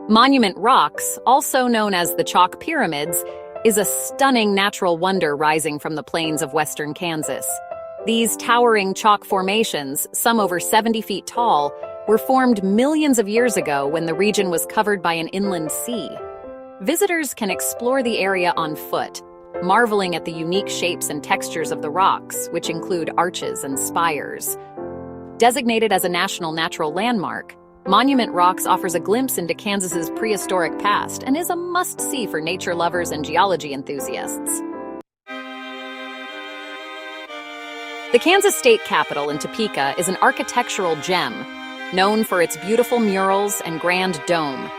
Monument Rocks, also known as the Chalk Pyramids, is a stunning natural wonder rising from the plains of western Kansas. These towering chalk formations, some over 70 feet tall, were formed millions of years ago when the region was covered by an inland sea. Visitors can explore the area on foot, marveling at the unique shapes and textures of the rocks, which include arches and spires. Designated as a National Natural Landmark, Monument Rocks offers a glimpse into Kansas's prehistoric past and is a must-see for nature lovers and geology enthusiasts. The Kansas State Capitol in Topeka is an architectural gem, known for its beautiful murals and grand dome.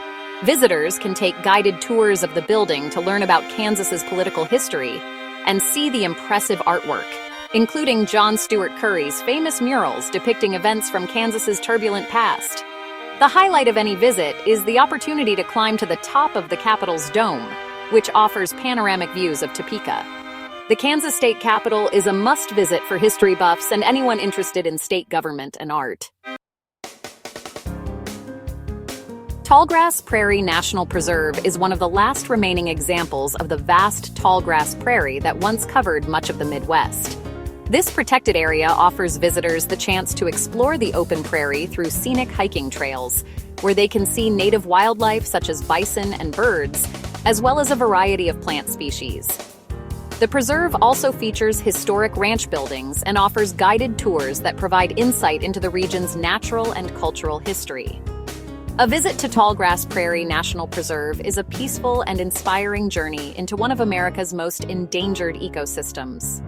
Visitors can take guided tours of the building to learn about Kansas's political history and see the impressive artwork, including John Stuart Curry's famous murals depicting events from Kansas's turbulent past. The highlight of any visit is the opportunity to climb to the top of the Capitol's dome, which offers panoramic views of Topeka. The Kansas State Capitol is a must-visit for history buffs and anyone interested in state government and art. Tallgrass Prairie National Preserve is one of the last remaining examples of the vast tallgrass prairie that once covered much of the Midwest. This protected area offers visitors the chance to explore the open prairie through scenic hiking trails, where they can see native wildlife such as bison and birds, as well as a variety of plant species. The preserve also features historic ranch buildings and offers guided tours that provide insight into the region's natural and cultural history. A visit to Tallgrass Prairie National Preserve is a peaceful and inspiring journey into one of America's most endangered ecosystems.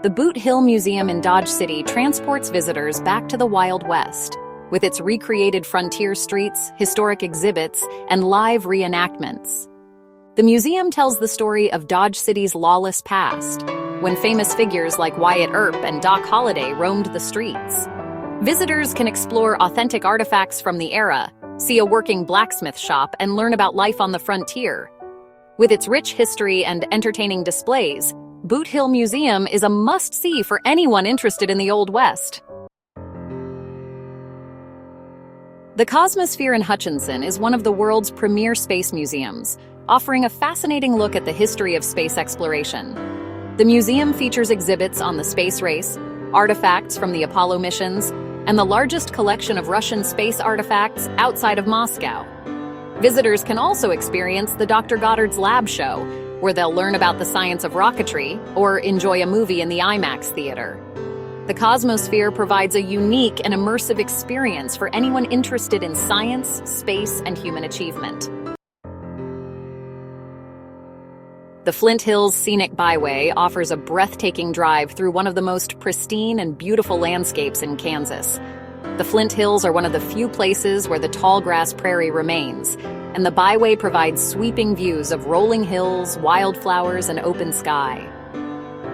The Boot Hill Museum in Dodge City transports visitors back to the Wild West, with its recreated frontier streets, historic exhibits, and live reenactments. The museum tells the story of Dodge City's lawless past, when famous figures like Wyatt Earp and Doc Holliday roamed the streets. Visitors can explore authentic artifacts from the era, see a working blacksmith shop, and learn about life on the frontier. With its rich history and entertaining displays, Boot Hill Museum is a must-see for anyone interested in the Old West. The Cosmosphere in Hutchinson is one of the world's premier space museums, offering a fascinating look at the history of space exploration. The museum features exhibits on the space race, artifacts from the Apollo missions, and the largest collection of Russian space artifacts outside of Moscow. Visitors can also experience the Dr. Goddard's Lab Show, where they'll learn about the science of rocketry or enjoy a movie in the IMAX theater. The Cosmosphere provides a unique and immersive experience for anyone interested in science, space, and human achievement. The Flint Hills Scenic Byway offers a breathtaking drive through one of the most pristine and beautiful landscapes in Kansas. The Flint Hills are one of the few places where the tallgrass prairie remains, and the byway provides sweeping views of rolling hills, wildflowers, and open sky.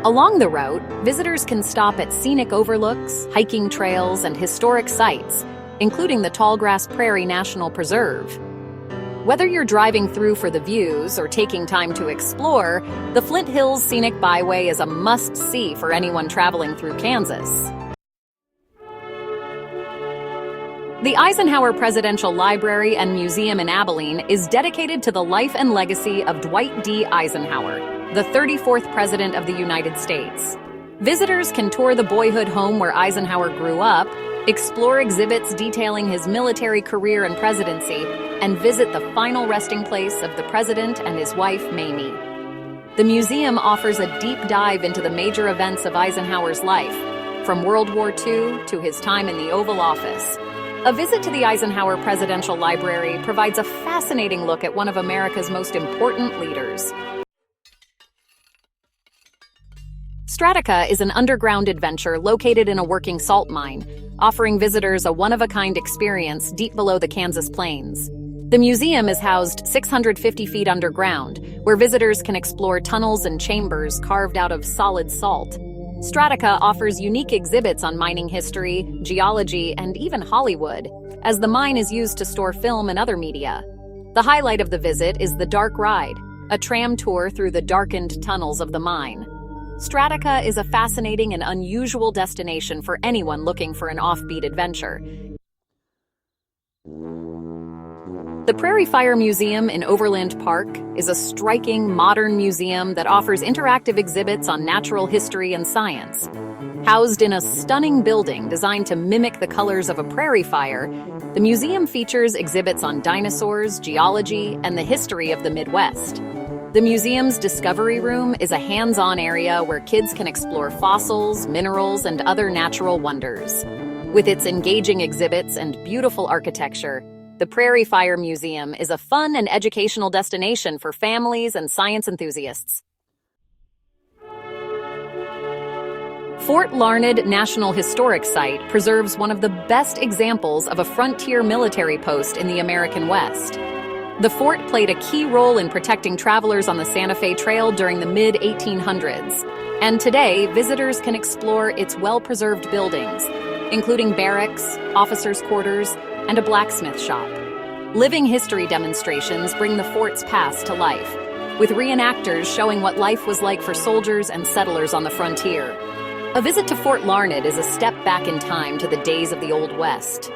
Along the route, visitors can stop at scenic overlooks, hiking trails, and historic sites, including the Tallgrass Prairie National Preserve. Whether you're driving through for the views or taking time to explore, the Flint Hills Scenic Byway is a must-see for anyone traveling through Kansas. The Eisenhower Presidential Library and Museum in Abilene is dedicated to the life and legacy of Dwight D. Eisenhower, the 34th President of the United States. Visitors can tour the boyhood home where Eisenhower grew up, explore exhibits detailing his military career and presidency, and visit the final resting place of the president and his wife, Mamie. The museum offers a deep dive into the major events of Eisenhower's life, from World War II to his time in the Oval Office. A visit to the Eisenhower Presidential Library provides a fascinating look at one of America's most important leaders. Strataca is an underground adventure located in a working salt mine, offering visitors a one-of-a-kind experience deep below the Kansas plains. The museum is housed 650 feet underground, where visitors can explore tunnels and chambers carved out of solid salt. Strataca offers unique exhibits on mining history, geology, and even Hollywood, as the mine is used to store film and other media. The highlight of the visit is the Dark Ride, a tram tour through the darkened tunnels of the mine. Strataca is a fascinating and unusual destination for anyone looking for an offbeat adventure. The Prairie Fire Museum in Overland Park is a striking, modern museum that offers interactive exhibits on natural history and science. Housed in a stunning building designed to mimic the colors of a prairie fire, the museum features exhibits on dinosaurs, geology, and the history of the Midwest. The museum's Discovery Room is a hands-on area where kids can explore fossils, minerals, and other natural wonders. With its engaging exhibits and beautiful architecture, the Prairie Fire Museum is a fun and educational destination for families and science enthusiasts. Fort Larned National Historic Site preserves one of the best examples of a frontier military post in the American West. The fort played a key role in protecting travelers on the Santa Fe Trail during the mid-1800s, and today visitors can explore its well-preserved buildings, including barracks, officers' quarters, and a blacksmith shop. Living history demonstrations bring the fort's past to life, with reenactors showing what life was like for soldiers and settlers on the frontier. A visit to Fort Larned is a step back in time to the days of the Old West.